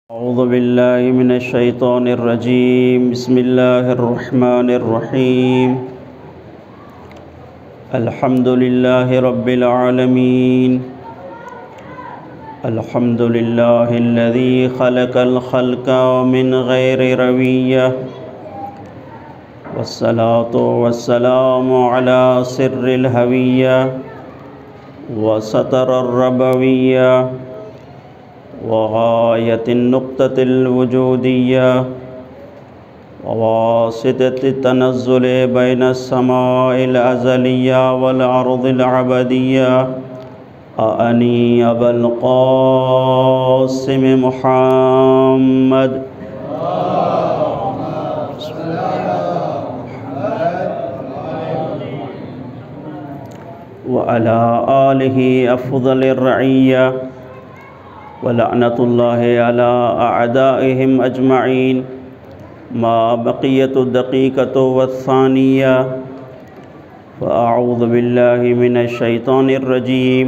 اعوذ باللہ من الشیطان الرجیم بسم اللہ الرحمن الرحیم الحمد للہ رب العالمین الحمد للہ الذی خلق الخلق من غیر رویہ والصلاة والسلام علی سر الہویہ وسطر الربویہ وغایت النقطة الوجودیہ وواسطة التنزل بین السماء الازلیہ والارض العبدیہ اعنی ابا القاسم محمد وعلی آلہ افضل الرعیہ وَلَعْنَةُ اللَّهِ عَلَىٰ أَعْدَائِهِمْ أَجْمَعِينَ مَا بَقِيَّتُ الدَّقِيقَةُ وَالثَّانِيَةُ فَأَعُوذُ بِاللَّهِ مِنَ الشَّيْطَانِ الرَّجِيمِ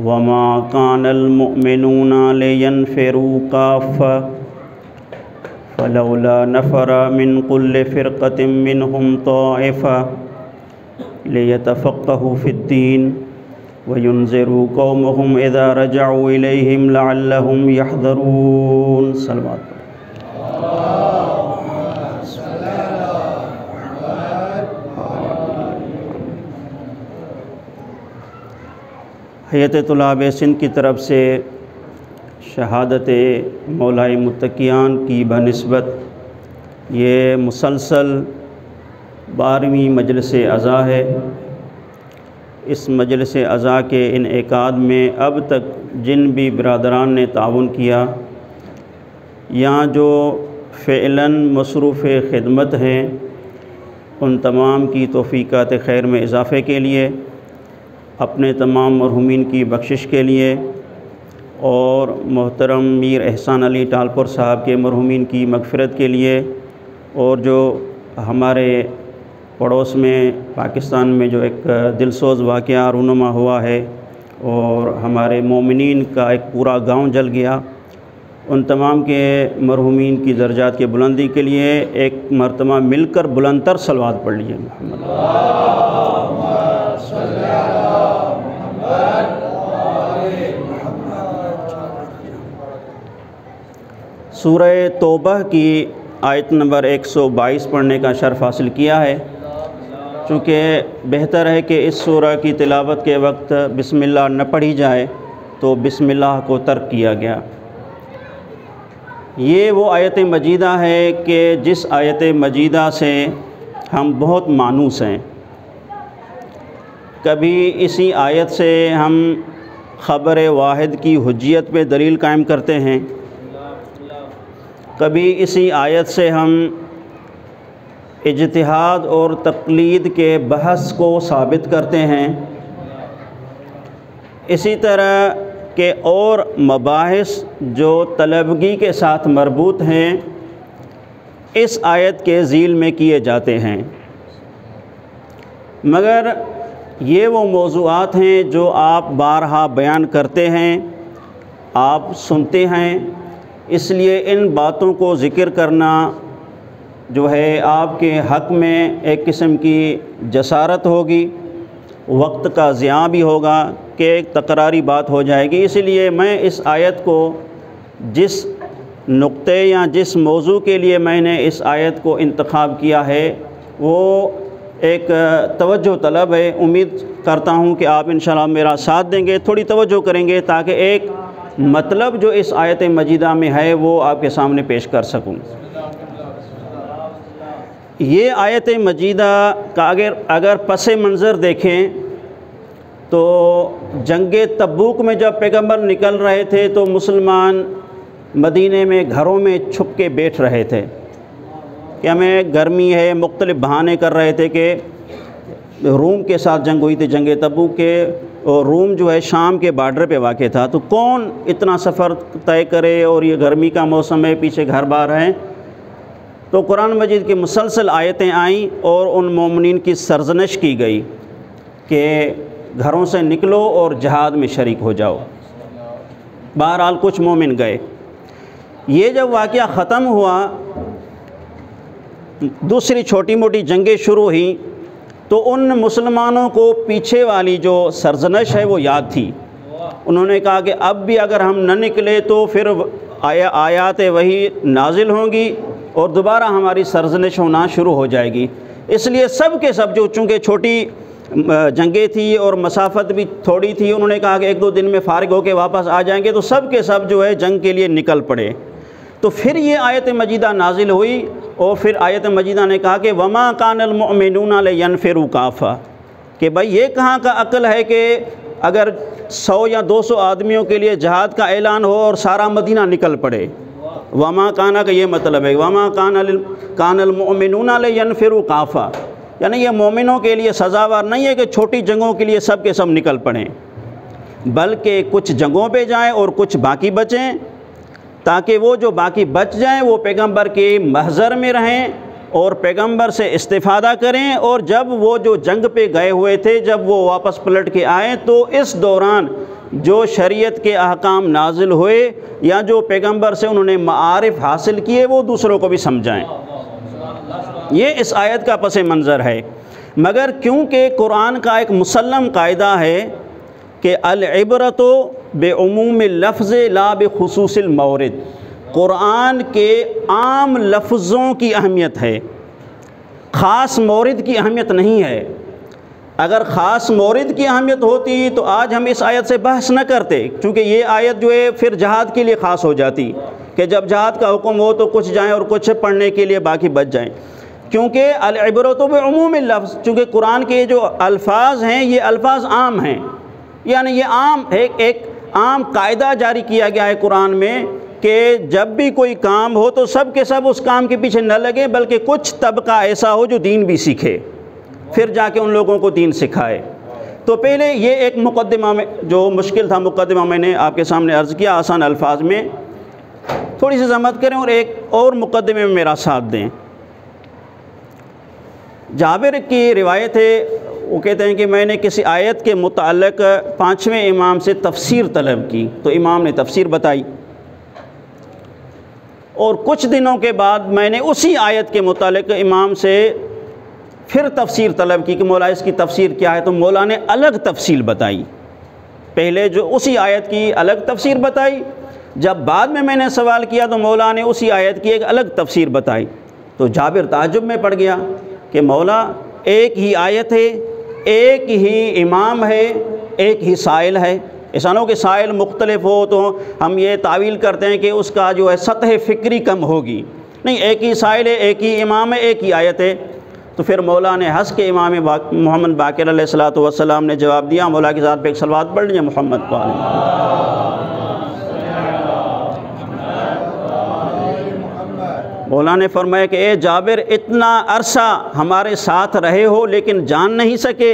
وَمَا كَانَ الْمُؤْمِنُونَ لِيَنْفِرُوا كَافَّةً فَلَوْلَا نَفَرَ مِنْ كُلِّ فِرْقَةٍ مِّنْهُمْ طَائِفَةٌ لِيَتَفَقَّهُوا فِي الدِّينِ وَيُنذِرُوا قَوْمَهُمْ إِذَا رَجَعُوا إِلَيْهِمْ لَعَلَّهُمْ يَحْذَرُونَ صلوات ہیئت طلاب سندھ کی طرف سے شہادت مولائے متقیان کی بنسبت یہ مسلسل 12ویں مجلس عزا ہے۔ اس مجلس عزا کے انعقاد میں اب تک جن بھی برادران نے تعاون کیا، یہاں جو فعلاً مصروف خدمت ہیں، ان تمام کی توفیقات خیر میں اضافے کے لیے، اپنے تمام مرحومین کی بخشش کے لیے، اور محترم میر احسان علی ٹالپور صاحب کے مرحومین کی مغفرت کے لیے، اور جو ہمارے پڑوس میں پاکستان میں جو ایک دلسوز واقعہ رونما ہوا ہے اور ہمارے مومنین کا ایک پورا گاؤں جل گیا، ان تمام کے مرحومین کی درجات کے بلندی کے لیے ایک مرتبہ مل کر بلند تر صلوات پڑھ لیجیے۔ محمد سورہ توبہ کی آیت نمبر 122 پڑھنے کا شرف حاصل کیا ہے۔ چونکہ بہتر ہے کہ اس سورہ کی تلاوت کے وقت بسم اللہ نہ پڑھی جائے، تو بسم اللہ کو ترک کیا گیا۔ یہ وہ آیت مجیدہ ہے کہ جس آیت مجیدہ سے ہم بہت مانوس ہیں۔ کبھی اسی آیت سے ہم خبر واحد کی حجیت پہ دلیل قائم کرتے ہیں، کبھی اسی آیت سے ہم اجتہاد اور تقلید کے بحث کو ثابت کرتے ہیں، اسی طرح کے اور مباحث جو طلبگی کے ساتھ مربوط ہیں اس آیت کے ذیل میں کیے جاتے ہیں۔ مگر یہ وہ موضوعات ہیں جو آپ بارہا بیان کرتے ہیں، آپ سنتے ہیں، اس لیے ان باتوں کو ذکر کرنا جو ہے آپ کے حق میں ایک قسم کی جسارت ہوگی، وقت کا ضیاع بھی ہوگا کہ ایک تکراری بات ہو جائے گی۔ اس لیے میں اس آیت کو جس نقطے یا جس موضوع کے لیے میں نے اس آیت کو انتخاب کیا ہے وہ ایک توجہ طلب ہے۔ امید کرتا ہوں کہ آپ انشاءاللہ میرا ساتھ دیں گے، تھوڑی توجہ کریں گے تاکہ ایک مطلب جو اس آیت مجیدہ میں ہے وہ آپ کے سامنے پیش کر سکوں۔ یہ آیت مجیدہ کا اگر پس منظر دیکھیں تو جنگ تبوک میں جب پیغمبر نکل رہے تھے تو مسلمان مدینے میں گھروں میں چھپ کے بیٹھ رہے تھے کہ ہمیں گرمی ہے، مختلف بہانے کر رہے تھے کہ روم کے ساتھ جنگ ہوئی تھی جنگ تبوک کے، اور روم جو ہے شام کے بارڈر پہ واقع تھا، تو کون اتنا سفر طے کرے، اور یہ گرمی کا موسم ہے، پیچھے گھر بار ہیں۔ تو قرآن مجید کی مسلسل آیتیں آئیں اور ان مومنین کی سرزنش کی گئی کہ گھروں سے نکلو اور جہاد میں شریک ہو جاؤ۔ بہرحال کچھ مومن گئے، یہ جب واقعہ ختم ہوا، دوسری چھوٹی موٹی جنگیں شروع ہوئیں، تو ان مسلمانوں کو پیچھے والی جو سرزنش ہے وہ یاد تھی۔ انہوں نے کہا کہ اب بھی اگر ہم نہ نکلے تو پھر آیات وحی نازل ہوں گی اور دوبارہ ہماری سرزنش ہونا شروع ہو جائے گی۔ اس لیے سب کے سب، جو چونکہ چھوٹی جنگیں تھی اور مسافت بھی تھوڑی تھی، انہوں نے کہا کہ 1-2 دن میں فارغ ہو کے واپس آ جائیں گے، تو سب کے سب جو ہے جنگ کے لیے نکل پڑے۔ تو پھر یہ آیت مجیدہ نازل ہوئی، اور پھر آیت مجیدہ نے کہا کہ وما کان المؤمنون لینفروا کافہ، کہ بھائی یہ کہاں کا عقل ہے کہ اگر 100 یا 200 آدمیوں کے لیے جہاد کا اعلان ہو اور سارا مدینہ نکل پڑے۔ وما کانا کا یہ مطلب ہے، وما کان المؤمنون لینفروا کافہ، یعنی یہ مومنوں کے لیے سزاوار نہیں ہے کہ چھوٹی جنگوں کے لیے سب کے سب نکل پڑیں، بلکہ کچھ جنگوں پہ جائیں اور کچھ باقی بچیں، تاکہ وہ جو باقی بچ جائیں وہ پیغمبر کے محضر میں رہیں اور پیغمبر سے استفادہ کریں، اور جب وہ جو جنگ پہ گئے ہوئے تھے جب وہ واپس پلٹ کے آئیں تو اس دوران جو شریعت کے احکام نازل ہوئے یا جو پیغمبر سے انہوں نے معارف حاصل کیے وہ دوسروں کو بھی سمجھائیں۔ یہ اس آیت کا پس منظر ہے۔ مگر کیونکہ قرآن کا ایک مسلم قاعدہ ہے کہ العبرۃ بعموم اللفظ لا بخصوص المورد، قرآن کے عام لفظوں کی اہمیت ہے، خاص مورد کی اہمیت نہیں ہے۔ اگر خاص مورد کی اہمیت ہوتی تو آج ہم اس آیت سے بحث نہ کرتے، کیونکہ یہ آیت جو ہے پھر جہاد کے لیے خاص ہو جاتی کہ جب جہاد کا حکم ہو تو کچھ جائیں اور کچھ پڑھنے کے لیے باقی بچ جائیں، کیونکہ العبرۃ بعموم اللفظ، چونکہ قرآن کے جو الفاظ ہیں یہ الفاظ عام ہیں، یعنی یہ عام ایک عام قاعدہ جاری کیا گیا ہے قرآن میں کہ جب بھی کوئی کام ہو تو سب کے سب اس کام کے پیچھے نہ لگے، بلکہ کچھ طبقہ ایسا ہو جو دین بھی سیکھے، پھر جا کے ان لوگوں کو دین سکھائے۔ تو پہلے یہ ایک مقدمہ میں جو مشکل تھا مقدمہ میں نے آپ کے سامنے عرض کیا آسان الفاظ میں، تھوڑی سی زحمت کریں اور ایک اور مقدمے میں میرا ساتھ دیں۔ جابر کی روایت ہے، وہ کہتے ہیں کہ میں نے کسی آیت کے متعلق 5ویں امام سے تفسیر طلب کی تو امام نے تفسیر بتائی، اور کچھ دنوں کے بعد میں نے اسی آیت کے متعلق امام سے پھر تفسیر طلب کی کہ مولا اس کی تفسیر کیا ہے، تو مولا نے الگ تفصیل بتائی، پہلے جو اسی آیت کی الگ تفسیر بتائی، جب بعد میں نے سوال کیا تو مولا نے اسی آیت کی ایک الگ تفسیر بتائی۔ تو جابر تعجب میں پڑ گیا کہ مولا ایک ہی آیت ہے، ایک ہی امام ہے، ایک ہی سائل ہے، ایسا نہ ہو کہ سائل مختلف ہو تو ہم یہ تعویل کرتے ہیں کہ اس کا جو ہے سطح فکری کم ہوگی، نہیں، ایک ہی سائل ہے، ایک ہی امام ہے، ایک ہی آیت ہے۔ تو پھر مولا نے ہنس کے امام محمد باقر علیہ الصلوۃ والسلام نے جواب دیا، مولا کی ذات پہ ایک صلوات پڑھ لیجیے محمد کو مولا نے فرمایا کہ اے جابر اتنا عرصہ ہمارے ساتھ رہے ہو لیکن جان نہیں سکے،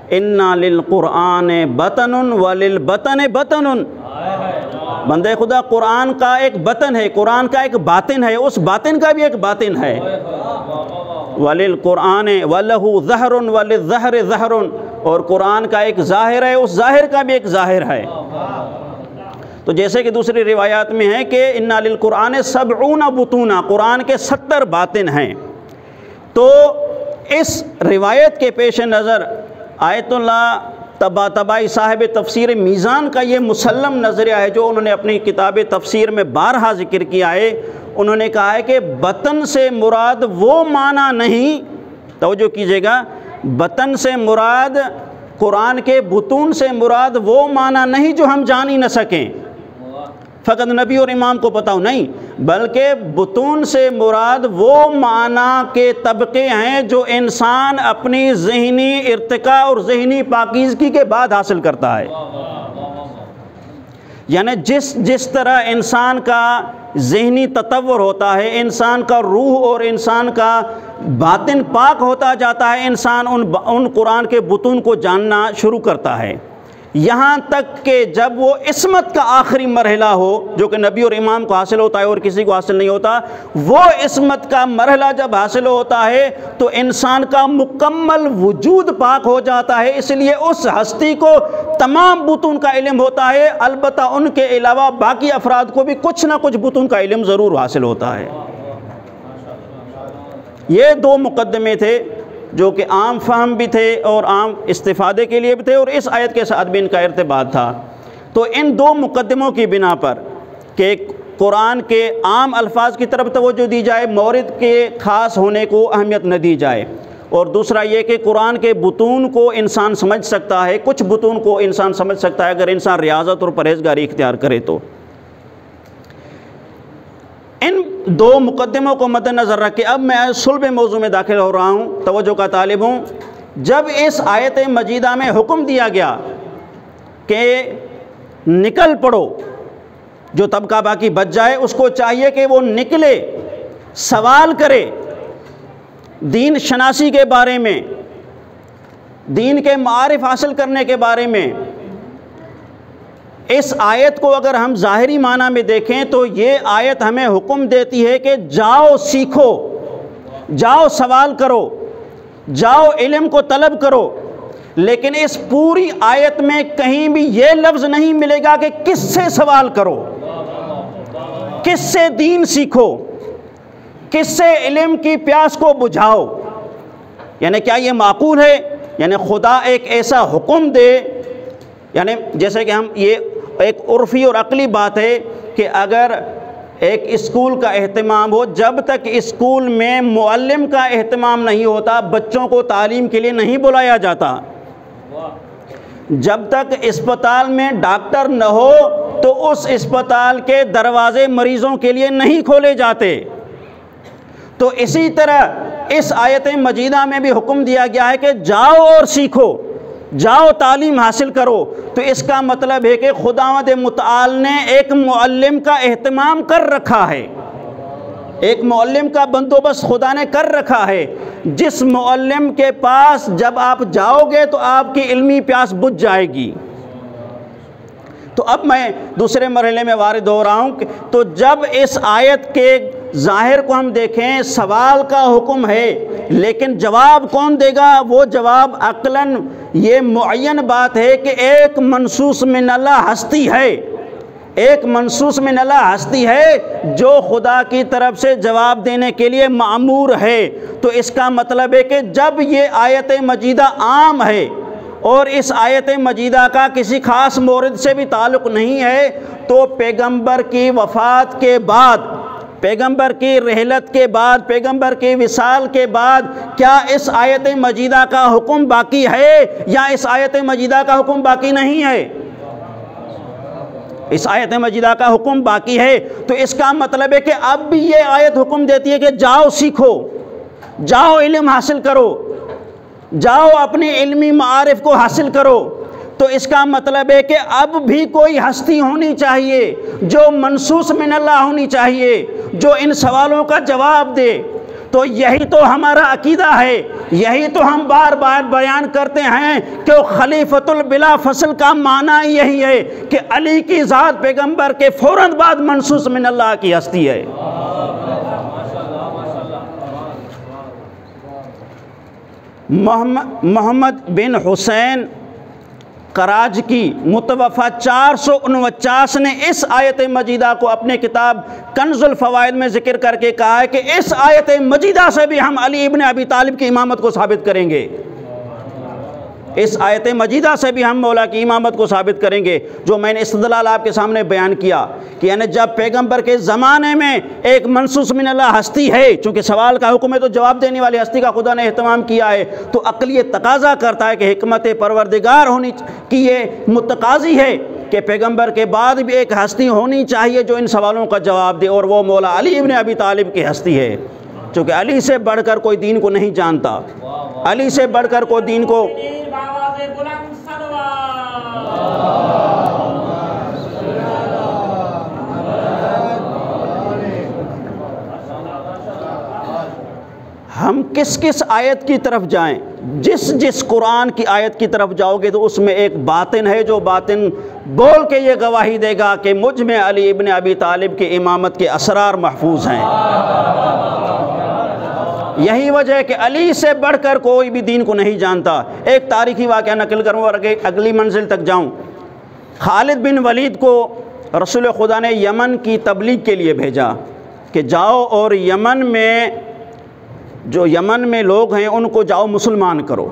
اِنَّا لِلْقُرْآنِ بَطَنٌ وَلِلْبَطَنِ بَطَنٌ، بندے خدا قرآن کا ایک بطن ہے، قرآن کا ایک باطن ہے، اس باطن کا بھی ایک باطن ہے، وَلِلْقُرْآنِ وَلَهُ ظَهْرٌ وَلِلظَّهْرِ ظَهْرٌ، اور قرآن کا ایک ظاہر ہے، اس ظاہر کا بھی ایک ظاہر ہے۔ تو جیسے کہ دوسری روایات میں ہے کہ اِنَّا لِلْقُرْآنِ 70 بطون، قرآن کے 70 باطن ہیں۔ تو اس روایت کے پیش نظر آیت اللہ طباطبائی صاحب تفسیر میزان کا یہ مسلم نظریہ ہے جو انہوں نے اپنی کتاب تفسیر میں بارہا ذکر کیا ہے۔ انہوں نے کہا ہے کہ بطن سے مراد وہ معنی نہیں، توجہ کیجئے گا، بطن سے مراد قرآن کے بطون سے مراد وہ معنی نہیں جو ہم جان ہی نہ سکیں، فقط نبی اور امام کو پتہ ہو، نہیں، بلکہ بطون سے مراد وہ معنی کے طبقے ہیں جو انسان اپنی ذہنی ارتقاء اور ذہنی پاکیزگی کے بعد حاصل کرتا ہے۔ یعنی جس طرح انسان کا ذہنی تطور ہوتا ہے، انسان کا روح اور انسان کا باطن پاک ہوتا جاتا ہے، انسان ان قرآن کے بطون کو جاننا شروع کرتا ہے۔ یہاں تک کہ جب وہ عصمت کا آخری مرحلہ ہو جو کہ نبی اور امام کو حاصل ہوتا ہے اور کسی کو حاصل نہیں ہوتا، وہ عصمت کا مرحلہ جب حاصل ہوتا ہے تو انسان کا مکمل وجود پاک ہو جاتا ہے۔ اس لیے اس ہستی کو تمام بطون کا علم ہوتا ہے، البتہ ان کے علاوہ باقی افراد کو بھی کچھ نہ کچھ بطون کا علم ضرور حاصل ہوتا ہے۔ یہ دو مقدمے تھے جو کہ عام فہم بھی تھے اور عام استفادے کے لیے بھی تھے، اور اس آیت کے ساتھ بھی ان کا ارتباط تھا۔ تو ان دو مقدموں کی بنا پر کہ قرآن کے عام الفاظ کی طرف توجہ دی جائے، مورد کے خاص ہونے کو اہمیت نہ دی جائے، اور دوسرا یہ کہ قرآن کے بطون کو انسان سمجھ سکتا ہے، کچھ بطون کو انسان سمجھ سکتا ہے اگر انسان ریاضت اور پرہیزگاری اختیار کرے تو۔ ان دو مقدموں کو مد نظر رکھ کے اب میں صلب موضوع میں داخل ہو رہا ہوں، توجہ کا طالب ہوں۔ جب اس آیت مجیدہ میں حکم دیا گیا کہ نکل پڑو، جو طبقہ باقی بچ جائے اس کو چاہیے کہ وہ نکلے، سوال کرے دین شناسی کے بارے میں، دین کے معارف حاصل کرنے کے بارے میں۔ اس آیت کو اگر ہم ظاہری معنی میں دیکھیں تو یہ آیت ہمیں حکم دیتی ہے کہ جاؤ سیکھو، جاؤ سوال کرو، جاؤ علم کو طلب کرو، لیکن اس پوری آیت میں کہیں بھی یہ لفظ نہیں ملے گا کہ کس سے سوال کرو، کس سے دین سیکھو، کس سے علم کی پیاس کو بجھاؤ۔ یعنی کیا یہ معقول ہے؟ یعنی خدا ایک ایسا حکم دے، یعنی جیسے کہ ہم یہ ایک عرفی اور عقلی بات ہے کہ اگر ایک اسکول کا اہتمام ہو، جب تک اسکول میں معلم کا اہتمام نہیں ہوتا بچوں کو تعلیم کے لیے نہیں بلایا جاتا، جب تک اسپتال میں ڈاکٹر نہ ہو تو اس اسپتال کے دروازے مریضوں کے لیے نہیں کھولے جاتے۔ تو اسی طرح اس آیت مجیدہ میں بھی حکم دیا گیا ہے کہ جاؤ اور سیکھو، جاؤ تعلیم حاصل کرو۔ تو اس کا مطلب ہے کہ خداوند متعال نے ایک معلم کا اہتمام کر رکھا ہے، ایک معلم کا بندوبست خدا نے کر رکھا ہے، جس معلم کے پاس جب آپ جاؤ گے تو آپ کی علمی پیاس بجھ جائے گی۔ تو اب میں دوسرے مرحلے میں وارد ہو رہا ہوں۔ تو جب اس آیت کے ظاہر کو ہم دیکھیں، سوال کا حکم ہے، لیکن جواب کون دے گا؟ وہ جواب عقلاً یہ معین بات ہے کہ ایک منصوص من اللہ ہستی ہے، ایک منصوص من اللہ ہستی ہے جو خدا کی طرف سے جواب دینے کے لیے مأمور ہے۔ تو اس کا مطلب ہے کہ جب یہ آیت مجیدہ عام ہے اور اس آیت مجیدہ کا کسی خاص مورد سے بھی تعلق نہیں ہے، تو پیغمبر کی وفات کے بعد، پیغمبر کی رحلت کے بعد، پیغمبر کی وصال کے بعد کیا اس آیت مجیدہ کا حکم باقی ہے یا اس آیت مجیدہ کا حکم باقی نہیں ہے؟ اس آیت مجیدہ کا حکم باقی ہے۔ تو اس کا مطلب ہے کہ اب بھی یہ آیت حکم دیتی ہے کہ جاؤ سیکھو، جاؤ علم حاصل کرو، جاؤ اپنے علمی معارف کو حاصل کرو۔ تو اس کا مطلب ہے کہ اب بھی کوئی ہستی ہونی چاہیے جو منصوص من اللہ ہونی چاہیے، جو ان سوالوں کا جواب دے۔ تو یہی تو ہمارا عقیدہ ہے، یہی تو ہم بار بار بیان کرتے ہیں کہ خلیفۃ البلا فصل کا معنی یہی ہے کہ علی کی ذات پیغمبر کے فوراً بعد منصوص من اللہ کی ہستی ہے۔ محمد بن حسین قراج کی متوفہ 449 نے اس آیت مجیدہ کو اپنے کتاب کنز الفوائد میں ذکر کر کے کہا ہے کہ اس آیت مجیدہ سے بھی ہم علی ابن ابی طالب کی امامت کو ثابت کریں گے، اس آیت مجیدہ سے بھی ہم مولا کی امامت کو ثابت کریں گے۔ جو میں نے استدلال آپ کے سامنے بیان کیا کہ یعنی جب پیغمبر کے زمانے میں ایک منصوص من اللہ ہستی ہے، چونکہ سوال کا حکم ہے تو جواب دینے والی ہستی کا خدا نے اہتمام کیا ہے، تو عقل یہ تقاضا کرتا ہے کہ حکمت پروردگار ہونے کی یہ متقاضی ہے کہ پیغمبر کے بعد بھی ایک ہستی ہونی چاہیے جو ان سوالوں کا جواب دے، اور وہ مولا علی ابن ابی طالب کی ہستی ہے، چونکہ علی سے بڑھ کر کوئی دین کو نہیں جانتا، علی سے بڑھ کر کوئی دین کو ہم کس کس آیت کی طرف جائیں؟ جس قرآن کی آیت کی طرف جاؤ گے تو اس میں ایک باطن ہے جو باطن بول کے یہ گواہی دے گا کہ مجھ میں علی ابن ابی طالب کی امامت کے اسرار محفوظ ہیں۔ یہی وجہ ہے کہ علی سے بڑھ کر کوئی بھی دین کو نہیں جانتا۔ ایک تاریخی واقعہ نقل کروں اور اگلی منزل تک جاؤں۔ خالد بن ولید کو رسول خدا نے یمن کی تبلیغ کے لیے بھیجا کہ جاؤ اور یمن میں جو یمن میں لوگ ہیں ان کو جاؤ مسلمان کرو۔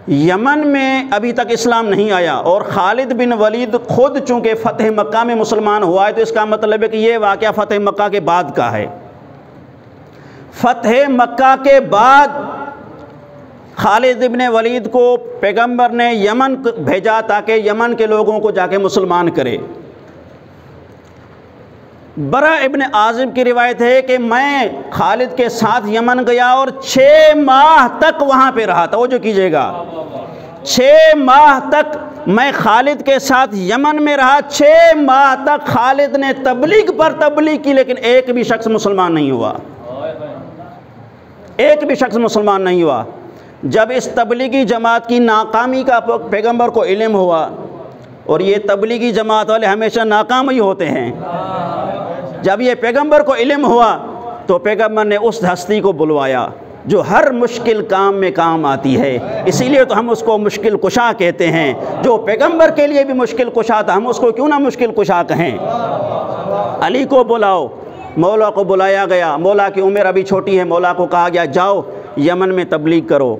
یمن میں ابھی تک اسلام نہیں آیا، اور خالد بن ولید خود چونکہ فتح مکہ میں مسلمان ہوا ہے تو اس کا مطلب ہے کہ یہ واقعہ فتح مکہ کے بعد کا ہے۔ فتح مکہ کے بعد خالد بن ولید کو پیغمبر نے یمن بھیجا تاکہ یمن کے لوگوں کو جا کے مسلمان کرے۔ برا ابن عازب کی روایت ہے کہ میں خالد کے ساتھ یمن گیا اور 6 ماہ تک وہاں پہ رہا۔ توجہ کیجئے گا، 6 ماہ تک میں خالد کے ساتھ یمن میں رہا۔ 6 ماہ تک خالد نے تبلیغ پر تبلیغ کی، لیکن ایک بھی شخص مسلمان نہیں ہوا، ایک بھی شخص مسلمان نہیں ہوا۔ جب اس تبلیغی جماعت کی ناکامی کا پیغمبر کو علم ہوا، اور یہ تبلیغی جماعت والے ہمیشہ ناکام ہی ہوتے ہیں، جب یہ پیغمبر کو علم ہوا تو پیغمبر نے اس ہستی کو بلوایا جو ہر مشکل کام میں کام آتی ہے۔ اسی لیے تو ہم اس کو مشکل کشا کہتے ہیں۔ جو پیغمبر کے لیے بھی مشکل کشا تھا، ہم اس کو کیوں نہ مشکل کشا کہیں۔ علی کو بلاؤ، مولا کو بلایا گیا۔ مولا کی عمر ابھی چھوٹی ہے، مولا کو کہا گیا جاؤ یمن میں تبلیغ کرو۔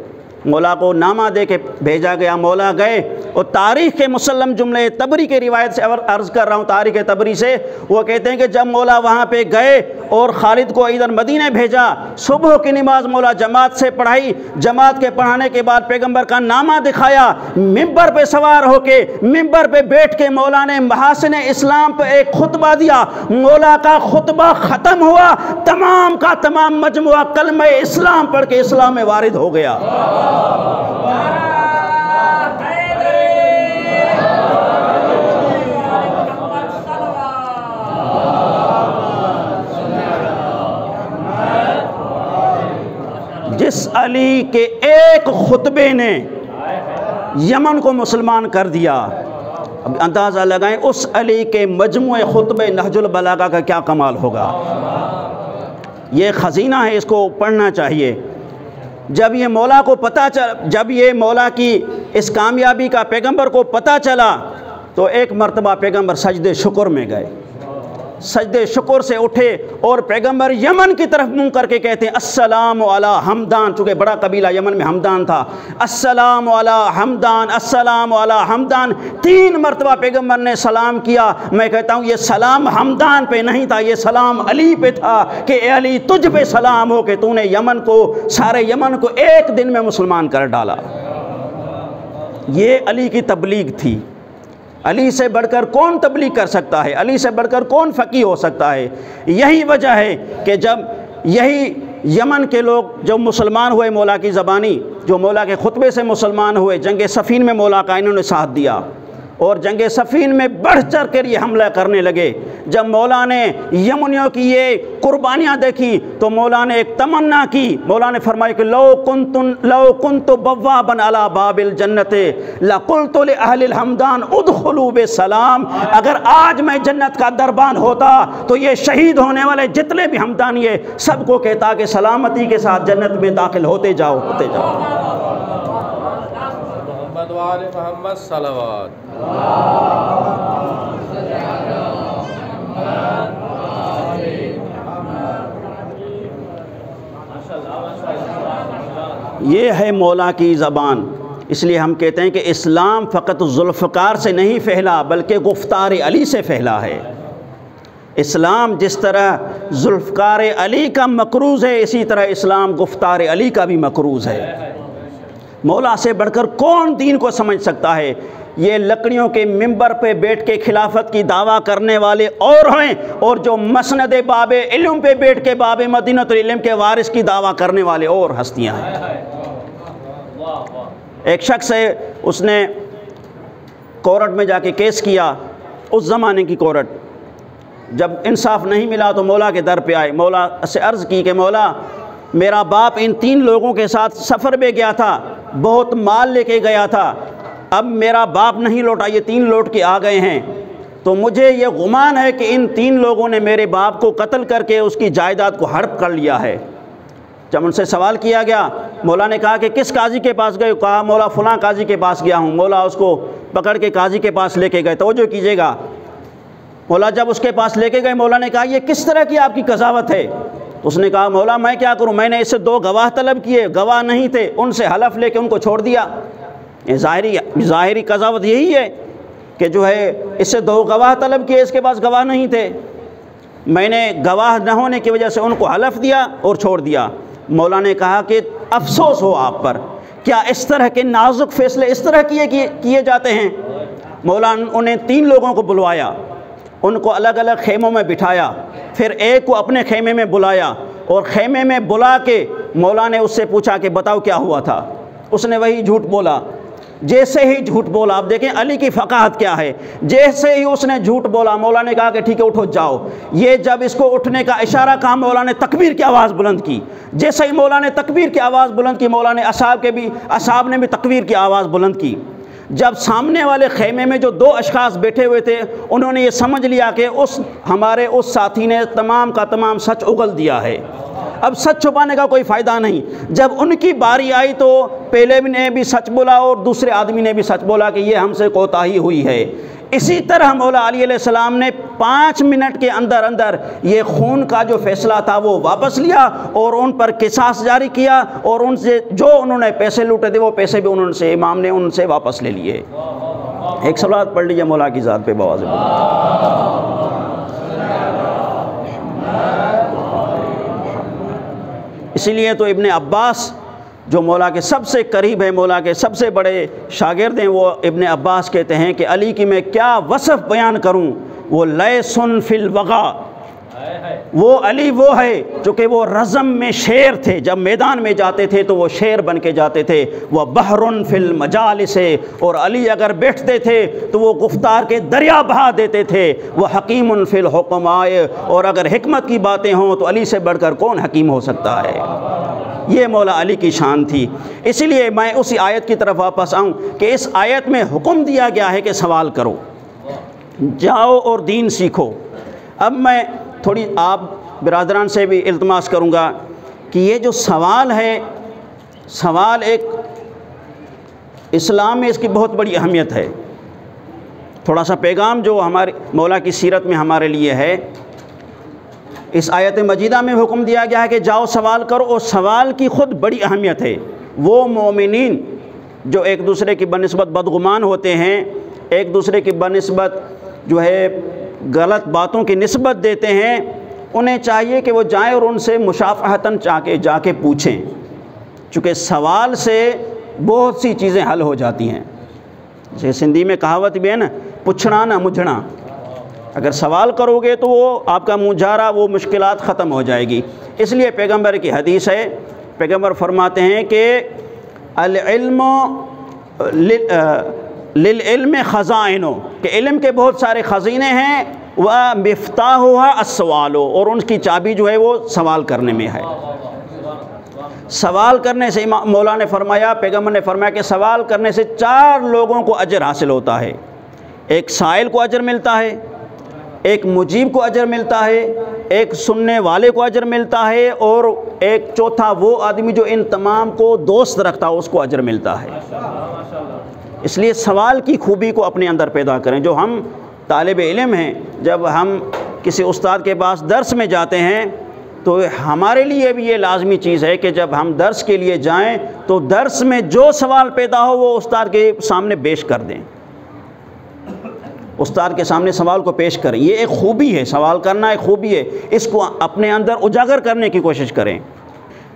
مولا کو نامہ دے کے بھیجا گیا، مولا گئے، اور تاریخ کے مسلم جملے تبری کے روایت سے عرض کر رہا ہوں، تاریخ تبری سے، وہ کہتے ہیں کہ جب مولا وہاں پہ گئے اور خالد کو ادھر مدینہ بھیجا، صبح کی نماز مولا جماعت سے پڑھائی، جماعت کے پڑھانے کے بعد پیغمبر کا نامہ دکھایا، ممبر پہ سوار ہو کے ممبر پہ بیٹھ کے مولا نے محاسن اسلام پہ ایک خطبہ دیا۔ مولا کا خطبہ ختم ہوا، تمام کا تمام مجموعہ کلمہ اسلام پڑھ کے اسلام میں وارد ہو گیا۔ جس علی کے ایک خطبے نے یمن کو مسلمان کر دیا، اب اندازہ لگائیں اس علی کے مجموعے خطبے نہج البلاغہ کا کیا کمال ہوگا۔ یہ خزینہ ہے، اس کو پڑھنا چاہیے۔ جب یہ مولا کو پتہ چلا، جب یہ مولا کی اس کامیابی کا پیغمبر کو پتہ چلا تو ایک مرتبہ پیغمبر سجدے شکر میں گئے، سجدے شکر سے اٹھے اور پیغمبر یمن کی طرف منہ کر کے کہتے ہیں السلام علی حمدان، چونکہ بڑا قبیلہ یمن میں حمدان تھا، السلام علی حمدان، السلام علی حمدان۔ 3 مرتبہ پیغمبر نے سلام کیا۔ میں کہتا ہوں یہ سلام حمدان پہ نہیں تھا، یہ سلام علی پہ تھا کہ اے علی تجھ پہ سلام ہو کہ تو نے یمن کو، سارے یمن کو ایک دن میں مسلمان کر ڈالا۔ یہ علی کی تبلیغ تھی۔ علی سے بڑھ کر کون تبلیغ کر سکتا ہے؟ علی سے بڑھ کر کون فقیہ ہو سکتا ہے؟ یہی وجہ ہے کہ جب یہی یمن کے لوگ جو مسلمان ہوئے مولا کی زبانی، جو مولا کے خطبے سے مسلمان ہوئے، جنگ صفین میں مولا کا انہوں نے ساتھ دیا، اور جنگ صفین میں بڑھ چڑھ کر یہ حملہ کرنے لگے۔ جب مولا نے یمنیوں کی یہ قربانیاں دیکھی تو مولا نے ایک تمنا کی، مولا نے فرمایا کہ لو کنت بوابا علی باب الجنت لقلت لأہل الحمدان ادخلوا بسلام۔ اگر آج میں جنت کا دربان ہوتا تو یہ شہید ہونے والے جتنے بھی حمدانیے سب کو کہتا کہ سلامتی کے ساتھ جنت میں داخل ہوتے جاؤ، ہوتے جاؤ۔ محمد وآل محمد صلوات۔ یہ ہے مولا کی زبان۔ اس لیے ہم کہتے ہیں کہ اسلام فقط ذوالفقار سے نہیں پھیلا بلکہ گفتار علی سے پھیلا ہے۔ اسلام جس طرح ذوالفقار علی کا مکروز ہے، اسی طرح اسلام گفتار علی کا بھی مکروز ہے۔ مولا سے بڑھ کر کون دین کو سمجھ سکتا ہے؟ یہ لکڑیوں کے ممبر پہ بیٹھ کے خلافت کی دعویٰ کرنے والے اور ہیں، اور جو مسند باب علم پہ بیٹھ کے باب مدینۃ العلم کے وارث کی دعویٰ کرنے والے اور ہستیاں ہیں۔ ایک شخص ہے، اس نے کورٹ میں جا کے کیس کیا، اس زمانے کی کورٹ۔ جب انصاف نہیں ملا تو مولا کے در پہ آئے، مولا سے عرض کی کہ مولا میرا باپ ان 3 لوگوں کے ساتھ سفر میں گیا تھا، بہت مال لے کے گیا تھا، اب میرا باپ نہیں لوٹا، یہ 3 لوٹ کے آ گئے ہیں، تو مجھے یہ گمان ہے کہ ان 3 لوگوں نے میرے باپ کو قتل کر کے اس کی جائیداد کو ہڑپ کر لیا ہے۔ جب ان سے سوال کیا گیا، مولا نے کہا کہ کس قاضی کے پاس گئے؟ کہا مولا فلاں قاضی کے پاس گیا ہوں۔ مولا اس کو پکڑ کے قاضی کے پاس لے کے گئے۔ توجہ کیجیے گا، مولا جب اس کے پاس لے کے گئے، مولا نے کہا یہ کس طرح کی آپ کی قضاوت ہے؟ اس نے کہا مولا میں کیا کروں، میں نے اس سے 2 گواہ طلب کیے، گواہ نہیں تھے، ان سے حلف لے کے ان کو چھوڑ دیا۔ یہ ظاہری قضاوت یہی ہے کہ جو ہے اس سے 2 گواہ طلب کیے، اس کے پاس گواہ نہیں تھے، میں نے گواہ نہ ہونے کی وجہ سے ان کو حلف دیا اور چھوڑ دیا۔ مولا نے کہا کہ افسوس ہو آپ پر، کیا اس طرح کے نازک فیصلے اس طرح کیے جاتے ہیں؟ مولا انہیں 3 لوگوں کو بلوایا، ان کو الگ الگ خیموں میں بٹھایا، پھر ایک کو اپنے خیمے میں بلایا اور خیمے میں بلا کے مولا نے اس سے پوچھا کہ بتاؤ کیا ہوا تھا؟ اس نے وہی جھوٹ بولا، جیسے ہی جھوٹ بولا، آپ دیکھیں علی کی فقاہت کیا ہے، جیسے ہی اس نے جھوٹ بولا مولا نے کہا کہ ٹھیک ہے اٹھو جاؤ۔ یہ جب اس کو اٹھنے کا اشارہ کہا، مولا نے تکبیر کی آواز بلند کی، جیسے ہی مولا نے تکبیر کی آواز بلند کی، مولا نے اصحاب نے بھی تکبیر کی آواز بلند کی۔ جب سامنے والے خیمے میں جو 2 اشخاص بیٹھے ہوئے تھے، انہوں نے یہ سمجھ لیا کہ ہمارے اس ساتھی نے تمام کا تمام سچ اگل دیا ہے، اب سچ چھپانے کا کوئی فائدہ نہیں۔ جب ان کی باری آئی تو پہلے نے بھی سچ بولا اور دوسرے آدمی نے بھی سچ بولا کہ یہ ہم سے کوتاہی ہوئی ہے۔ اسی طرح مولا علی علیہ السلام نے 5 منٹ کے اندر اندر یہ خون کا جو فیصلہ تھا وہ واپس لیا اور ان پر قصاص جاری کیا، اور ان سے جو انہوں نے پیسے لوٹے تھے وہ پیسے بھی انہوں سے امام نے ان سے واپس لے لیے۔ ایک صلوات پڑھ لیجیے مولا کی ذات پہ بواز بلند۔ اسی لیے تو ابن عباس جو مولا کے سب سے قریب ہے، مولا کے سب سے بڑے شاگرد ہیں، وہ ابن عباس کہتے ہیں کہ علی کی میں کیا وصف بیان کروں، وہ لیسن فی الوغا، وہ علی وہ ہے جو کہ وہ رزم میں شیر تھے، جب میدان میں جاتے تھے تو وہ شیر بن کے جاتے تھے، وہ بحرن فی المجالس، اور علی اگر بیٹھتے تھے تو وہ گفتار کے دریا بہا دیتے تھے، وہ حکیم فی الحکماء، اور اگر حکمت کی باتیں ہوں تو علی سے بڑھ کر کون حکیم ہو سکتا ہے؟ یہ مولا علی کی شان تھی۔ اسی لیے میں اسی آیت کی طرف واپس آؤں کہ اس آیت میں حکم دیا گیا ہے کہ سوال کرو، جاؤ اور دین سیکھو۔ اب میں تھوڑی آپ برادران سے بھی التماس کروں گا کہ یہ جو سوال ہے، سوال ایک اسلام میں اس کی بہت بڑی اہمیت ہے۔ تھوڑا سا پیغام جو ہمارے مولا کی سیرت میں ہمارے لیے ہے، اس آیت مجیدہ میں حکم دیا گیا ہے کہ جاؤ سوال کرو، اور سوال کی خود بڑی اہمیت ہے۔ وہ مومنین جو ایک دوسرے کی بنسبت بدگمان ہوتے ہیں، ایک دوسرے کی بنسبت جو ہے غلط باتوں کی نسبت دیتے ہیں، انہیں چاہیے کہ وہ جائیں اور ان سے مشافہتاً جا کے پوچھیں، چونکہ سوال سے بہت سی چیزیں حل ہو جاتی ہیں۔ جیسے سندھی میں کہاوت بھی ہے نا، پوچھنا نہ مجھنا، اگر سوال کرو گے تو وہ آپ کا مجھارا، وہ مشکلات ختم ہو جائے گی۔ اس لیے پیغمبر کی حدیث ہے، پیغمبر فرماتے ہیں کہ العلم للعلم خزائن، کہ علم کے بہت سارے خزینے ہیں، وَمِفْتَاحُهَا السُّؤَالُ، اور ان کی چابی جو ہے وہ سوال کرنے میں ہے۔ سوال کرنے سے مولا نے فرمایا، پیغمبر نے فرمایا کہ سوال کرنے سے 4 لوگوں کو اجر حاصل ہوتا ہے۔ ایک سائل کو اجر ملتا ہے، ایک مجیب کو اجر ملتا ہے، ایک سننے والے کو اجر ملتا ہے، اور ایک چوتھا وہ آدمی جو ان تمام کو دوست رکھتا ہے اس کو اجر ملتا ہے۔ اس لیے سوال کی خوبی کو اپنے اندر پیدا کریں۔ جو ہم طالب علم ہیں، جب ہم کسی استاد کے پاس درس میں جاتے ہیں تو ہمارے لیے بھی یہ لازمی چیز ہے کہ جب ہم درس کے لیے جائیں تو درس میں جو سوال پیدا ہو وہ استاد کے سامنے پیش کر دیں، استاد کے سامنے سوال کو پیش کریں۔ یہ ایک خوبی ہے، سوال کرنا ایک خوبی ہے، اس کو اپنے اندر اجاگر کرنے کی کوشش کریں۔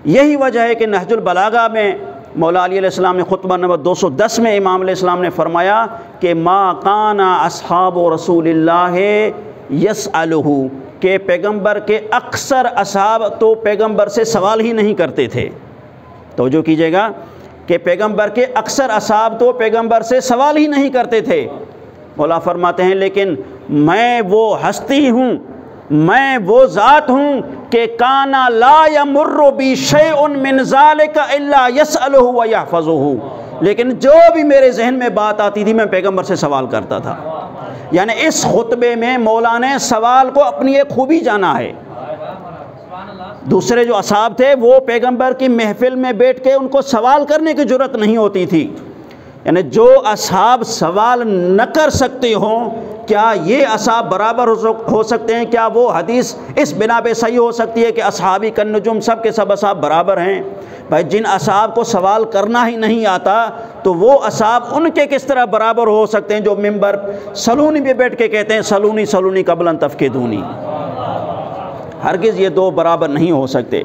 یہی وجہ ہے کہ نہج البلاغہ میں مولا علی علیہ السلام نے خطبہ نمبر 210 میں امام علیہ السلام نے فرمایا کہ ما کان اصحاب رسول اللہ یسألہ، کہ پیغمبر کے اکثر اصحاب تو پیغمبر سے سوال ہی نہیں کرتے تھے۔ توجہ کیجیے گا کہ پیغمبر کے اکثر اصحاب تو پیغمبر سے سوال ہی نہیں کرتے تھے۔ مولا فرماتے ہیں لیکن میں وہ ہستی ہوں میں وہ ذات ہوں کہ کانا لا یمر بی شیء من ذالک الا یسألہ و یحفظہ، لیکن جو بھی میرے ذہن میں بات آتی تھی میں پیغمبر سے سوال کرتا تھا۔ یعنی اس خطبے میں مولا نے سوال کو اپنی ایک خوبی جانا ہے۔ دوسرے جو اصحاب تھے وہ پیغمبر کی محفل میں بیٹھ کے ان کو سوال کرنے کی جرت نہیں ہوتی تھی، یعنی جو اصحاب سوال نہ کر سکتے ہوں، کیا یہ اصحاب برابر ہو سکتے ہیں؟ کیا وہ حدیث اس بنا پہ صحیح ہو سکتی ہے کہ اصحابی کالنجوم، سب کے سب اصحاب برابر ہیں؟ بھائی جن اصحاب کو سوال کرنا ہی نہیں آتا تو وہ اصحاب ان کے کس طرح برابر ہو سکتے ہیں جو ممبر سلونی پہ بیٹھ کے کہتے ہیں سلونی سلونی قبل ان تفقدونی؟ ہرگز یہ دو برابر نہیں ہو سکتے۔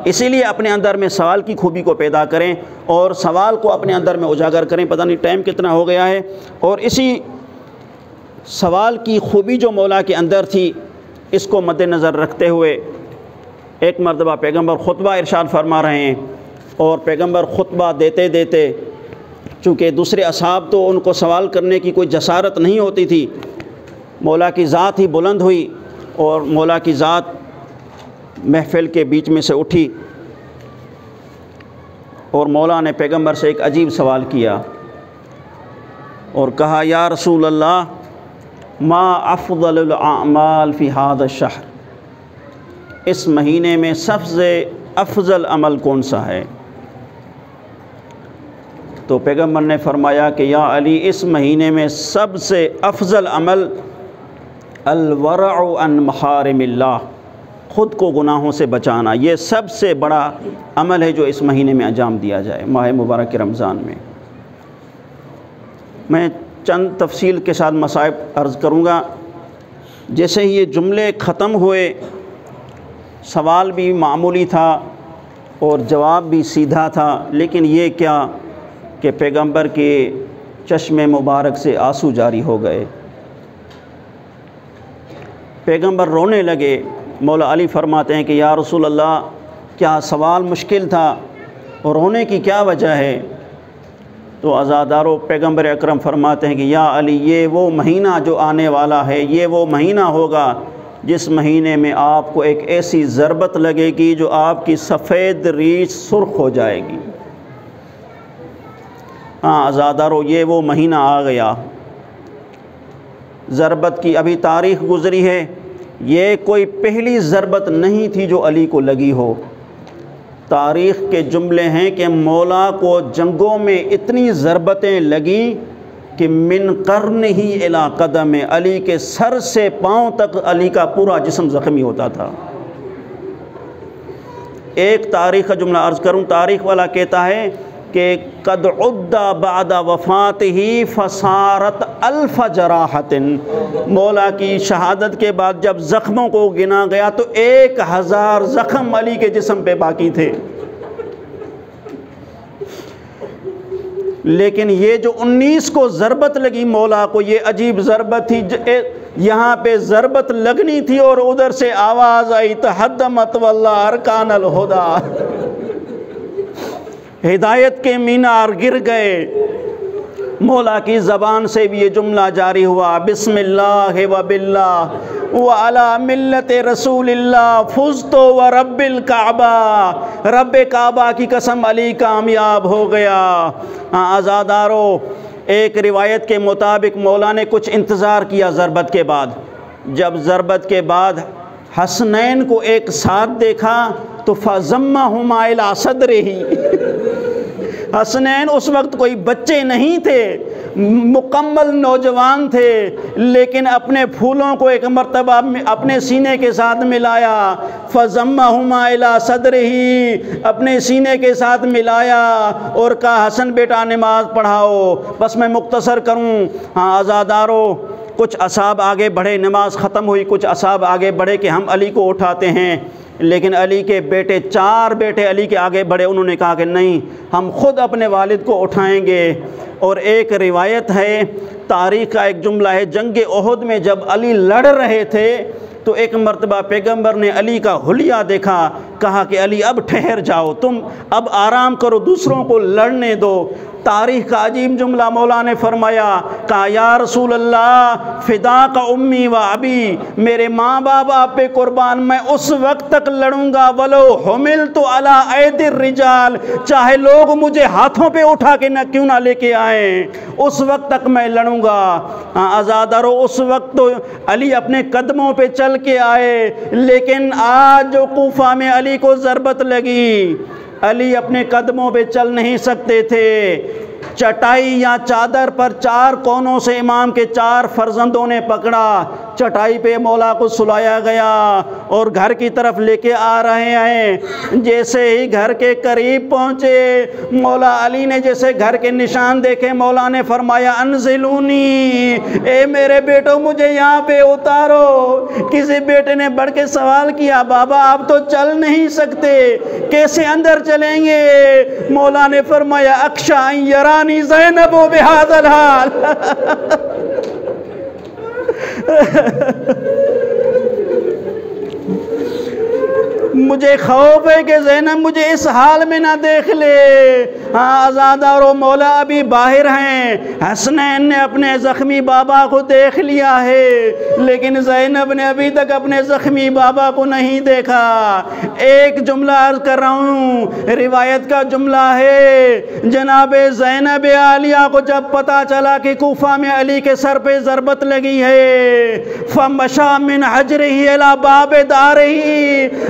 اسی لیے اپنے اندر میں سوال کی خوبی کو پیدا کریں اور سوال کو اپنے اندر میں اجاگر کریں۔ پتہ نہیں ٹائم کتنا ہو گیا ہے، اور اسی سوال کی خوبی جو مولا کے اندر تھی اس کو مد نظر رکھتے ہوئے ایک مرتبہ پیغمبر خطبہ ارشاد فرما رہے ہیں، اور پیغمبر خطبہ دیتے دیتے چونکہ دوسرے اصحاب تو ان کو سوال کرنے کی کوئی جسارت نہیں ہوتی تھی، مولا کی ذات ہی بلند ہوئی اور مولا کی ذات محفل کے بیچ میں سے اٹھی اور مولا نے پیغمبر سے ایک عجیب سوال کیا اور کہا یا رسول اللہ ما افضل الاعمال فی هذا الشہر، اس مہینے میں سب سے افضل عمل کون سا ہے؟ تو پیغمبر نے فرمایا کہ یا علی اس مہینے میں سب سے افضل عمل الورع عن محارم اللہ، خود کو گناہوں سے بچانا، یہ سب سے بڑا عمل ہے جو اس مہینے میں انجام دیا جائے، ماہ مبارک رمضان میں۔ میں چند تفصیل کے ساتھ مصائب عرض کروں گا۔ جیسے ہی یہ جملے ختم ہوئے، سوال بھی معمولی تھا اور جواب بھی سیدھا تھا، لیکن یہ کیا کہ پیغمبر کے چشم مبارک سے آنسو جاری ہو گئے، پیغمبر رونے لگے۔ مولا علی فرماتے ہیں کہ یا رسول اللہ کیا سوال مشکل تھا اور رونے کی کیا وجہ ہے؟ تو عزادارو پیغمبر اکرم فرماتے ہیں کہ یا علی یہ وہ مہینہ جو آنے والا ہے، یہ وہ مہینہ ہوگا جس مہینے میں آپ کو ایک ایسی ضربت لگے گی جو آپ کی سفید ریش سرخ ہو جائے گی۔ ہاں عزادارو یہ وہ مہینہ آ گیا، ضربت کی ابھی تاریخ گزری ہے، یہ کوئی پہلی ضربت نہیں تھی جو علی کو لگی ہو۔ تاریخ کے جملے ہیں کہ مولا کو جنگوں میں اتنی ضربتیں لگیں کہ من قرنہ الی قدم، علی کے سر سے پاؤں تک علی کا پورا جسم زخمی ہوتا تھا۔ ایک تاریخ کا جملہ عرض کروں، تاریخ والا کہتا ہے کہ قد عد بعد وفاتہ فصارت الف جراحت، مولا کی شہادت کے بعد جب زخموں کو گنا گیا تو 1000 زخم علی کے جسم پہ باقی تھے، لیکن یہ جو 19 کو ضربت لگی مولا کو، یہ عجیب ضربت تھی۔ یہاں پہ ضربت لگنی تھی اور ادھر سے آواز آئی تہدمت واللہ ارکان الہدی، ہدایت کے مینار گر گئے۔ مولا کی زبان سے بھی یہ جملہ جاری ہوا بسم اللہ و باللہ و علی ملت رسول اللہ فزت و رب الکعبہ، رب کعبہ کی قسم علی کامیاب ہو گیا۔ عزادارو ایک روایت کے مطابق مولا نے کچھ انتظار کیا ضربت کے بعد، جب ضربت کے بعد حسنین کو ایک ساتھ دیکھا تو فضمہما الی صدرہ، حسنین اس وقت کوئی بچے نہیں تھے، مکمل نوجوان تھے، لیکن اپنے پھولوں کو ایک مرتبہ اپنے سینے کے ساتھ ملایا، فضمہما الی صدرہ، اپنے سینے کے ساتھ ملایا اور کہا حسن بیٹا نماز پڑھاؤ۔ بس میں مختصر کروں، ہاں عزادارو کچھ اصحاب آگے بڑھے، نماز ختم ہوئی، کچھ اصحاب آگے بڑھے کہ ہم علی کو اٹھاتے ہیں، لیکن علی کے بیٹے 4 بیٹے علی کے آگے بڑھے، انہوں نے کہا کہ نہیں ہم خود اپنے والد کو اٹھائیں گے۔ اور ایک روایت ہے، تاریخ کا ایک جملہ ہے، جنگ احد میں جب علی لڑ رہے تھے تو ایک مرتبہ پیغمبر نے علی کا حلیہ دیکھا، کہا کہ علی اب ٹھہر جاؤ، تم اب آرام کرو، دوسروں کو لڑنے دو۔ تاریخ کا عجیب جملہ مولا نے فرمایا، کہا یا رسول اللہ فداک امی و ابی، میرے ماں باپ آپ پہ قربان، میں اس وقت تک لڑوں گا ولو حملت علی ایدی الرجال، چاہے لوگ مجھے ہاتھوں پہ اٹھا کے نہ کیوں نہ لے کے آئیں، اس وقت تک میں لڑوں گا۔ عزادارو اس وقت تو علی اپنے قدموں پہ چل کے آئے، لیکن آج جو کوفہ میں علی کو ضربت لگی، علی اپنے قدموں پہ چل نہیں سکتے تھے، چٹائی یا چادر پر چار کونوں سے امام کے چار فرزندوں نے پکڑا، چٹائی پہ مولا کو سلایا گیا اور گھر کی طرف لے کے آ رہے ہیں۔ جیسے ہی گھر کے قریب پہنچے، مولا علی نے جیسے گھر کے نشان دیکھے، مولا نے فرمایا انزلونی، اے میرے بیٹو مجھے یہاں پہ اتارو۔ کسی بیٹے نے بڑھ کے سوال کیا، بابا آپ تو چل نہیں سکتے، کیسے اندر چلیں گے؟ مولا نے فرمایا اخشی ان یرانی زینب بہذا الحال، مجھے خوف ہے کہ زینب مجھے اس حال میں نہ دیکھ لے۔ ہاں عزادار و مولا ابھی باہر ہیں، حسنین نے اپنے زخمی بابا کو دیکھ لیا ہے، لیکن زینب نے ابھی تک اپنے زخمی بابا کو نہیں دیکھا۔ ایک جملہ عرض کر رہا ہوں، روایت کا جملہ ہے، جناب زینب عالیہ کو جب پتا چلا کہ کوفہ میں علی کے سر پہ ضربت لگی ہے، فمشا من حجرہ الی باب دارہ،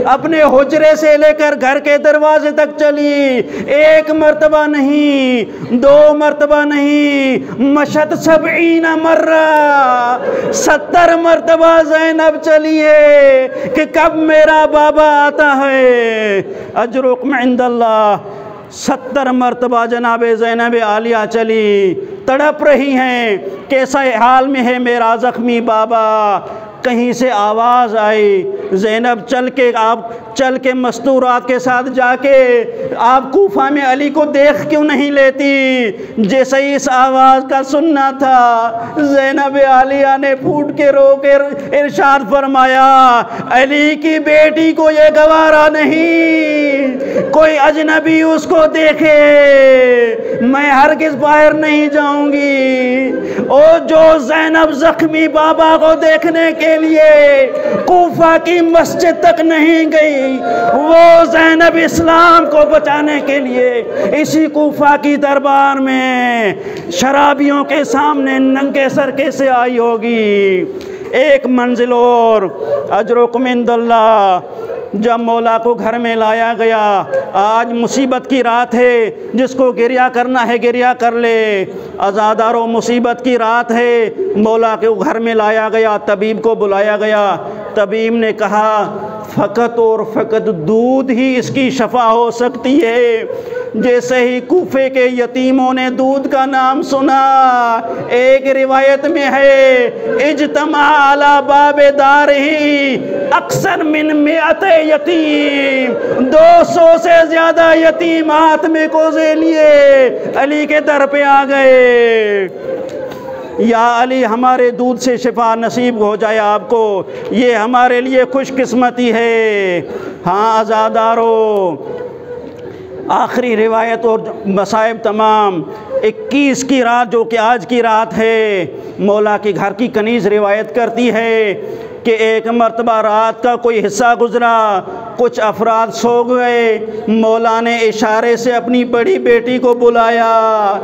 اپنے حجرے سے لے کر گھر کے دروازے تک چلی، ایک مرتبہ نہیں، دو مرتبہ نہیں، مشت 70 مرہ، 70 مرتبہ زینب چلی ہے کہ کب میرا بابا آتا ہے۔ اجرکم عند اللہ، 70 مرتبہ جناب زینب عالیہ چلی، تڑپ رہی ہیں، کیسا حال میں ہے میرا زخمی بابا۔ کہیں سے آواز آئی، زینب چل کے مستورات کے ساتھ جا کے آپ کوفہ میں علی کو دیکھ کیوں نہیں لیتی؟ جیسے ہی اس آواز کا سننا تھا، زینب عالیہ نے پھوٹ کے رو کے ارشاد فرمایا، علی کی بیٹی کو یہ گوارا نہیں کوئی اجنبی اس کو دیکھے، میں ہرگز باہر نہیں جاؤں گی۔ اور جو زینب زخمی بابا کو دیکھنے کے لیے کوفہ کی مسجد تک نہیں گئی، وہ زینب اسلام کو بچانے کے لیے اسی کوفہ کی دربار میں شرابیوں کے سامنے ننگے سر کیسے آئی ہوگی؟ ایک منزل اور، اجرکم عند اللہ، جب مولا کو گھر میں لایا گیا، آج مصیبت کی رات ہے، جس کو گریہ کرنا ہے گریہ کر لے، عزادارو مصیبت کی رات ہے، مولا کو گھر میں لایا گیا، طبیب کو بلایا گیا، طبیب نے کہا فقط اور فقط دودھ ہی اس کی شفا ہو سکتی ہے۔ جیسے ہی کوفے کے یتیموں نے دودھ کا نام سنا، ایک روایت میں ہے اجتمع علی باب دارہ اکثر من 100 یتیم، 200 سے زیادہ یتیم ہاتھ میں کوزے لیے علی کے در پہ آ گئے، یا علی ہمارے دودھ سے شفا نصیب ہو جائے آپ کو، یہ ہمارے لیے خوش قسمتی ہے۔ ہاں عزادارو، آخری روایت اور مصائب تمام، 21 کی رات جو کہ آج کی رات ہے، مولا کے گھر کی کنیز روایت کرتی ہے کہ ایک مرتبہ رات کا کوئی حصہ گزرا، کچھ افراد سو گئے، مولا نے اشارے سے اپنی بڑی بیٹی کو بلایا،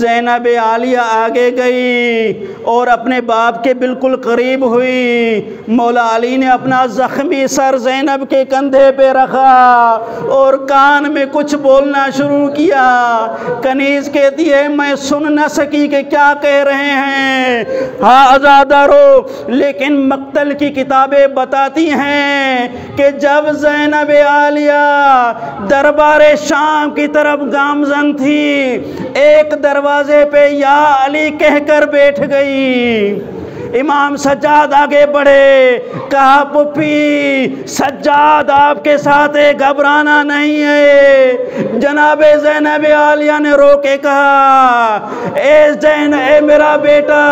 زینب عالیہ آگے گئی اور اپنے باپ کے بالکل قریب ہوئی، مولا علی نے اپنا زخمی سر زینب کے کندھے پہ رکھا اور کان میں کچھ بولنا شروع کیا۔ کنیز کہتی ہے میں سن نہ سکی کہ کیا کہہ رہے ہیں۔ ہاں عزادارو، لیکن مقتل کی کتابیں بتاتی ہیں کہ جب زینب عالیہ دربار شام کی طرف گامزن تھی، ایک دروازے پہ یا علی کہہ کر بیٹھ گئی، امام سجاد آگے بڑھے، کہا پھپھی سجاد آپ کے ساتھ ہے، گھبرانا نہیں ہے۔ جناب زینب عالیہ نے رو کے کہا اے میرا بیٹا،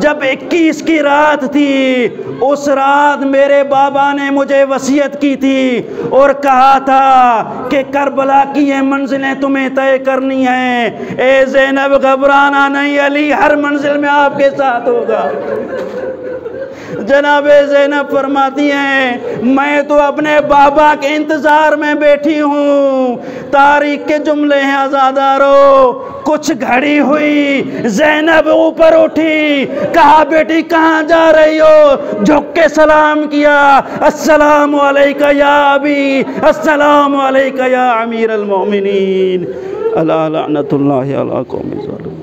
جب 21 کی رات تھی، اس رات میرے بابا نے مجھے وصیت کی تھی اور کہا تھا کہ کربلا کی یہ منزلیں تمہیں طے کرنی ہیں۔ اے زینب گھبرانا نہیں، علی ہر منزل میں آپ کے ساتھ ہوگا۔ جناب زینب فرماتی ہیں میں تو اپنے بابا کے انتظار میں بیٹھی ہوں۔ تاریخ کے جملے ہیں عزادارو، کچھ گھڑی ہوئی، زینب اوپر اٹھی، کہا بیٹی کہاں جا رہی ہو؟ جھک کے سلام کیا، السلام علیکہ یا ابی، السلام علیکہ یا امیر المومنین، الا لعنت اللہ علی قوم الظالمین۔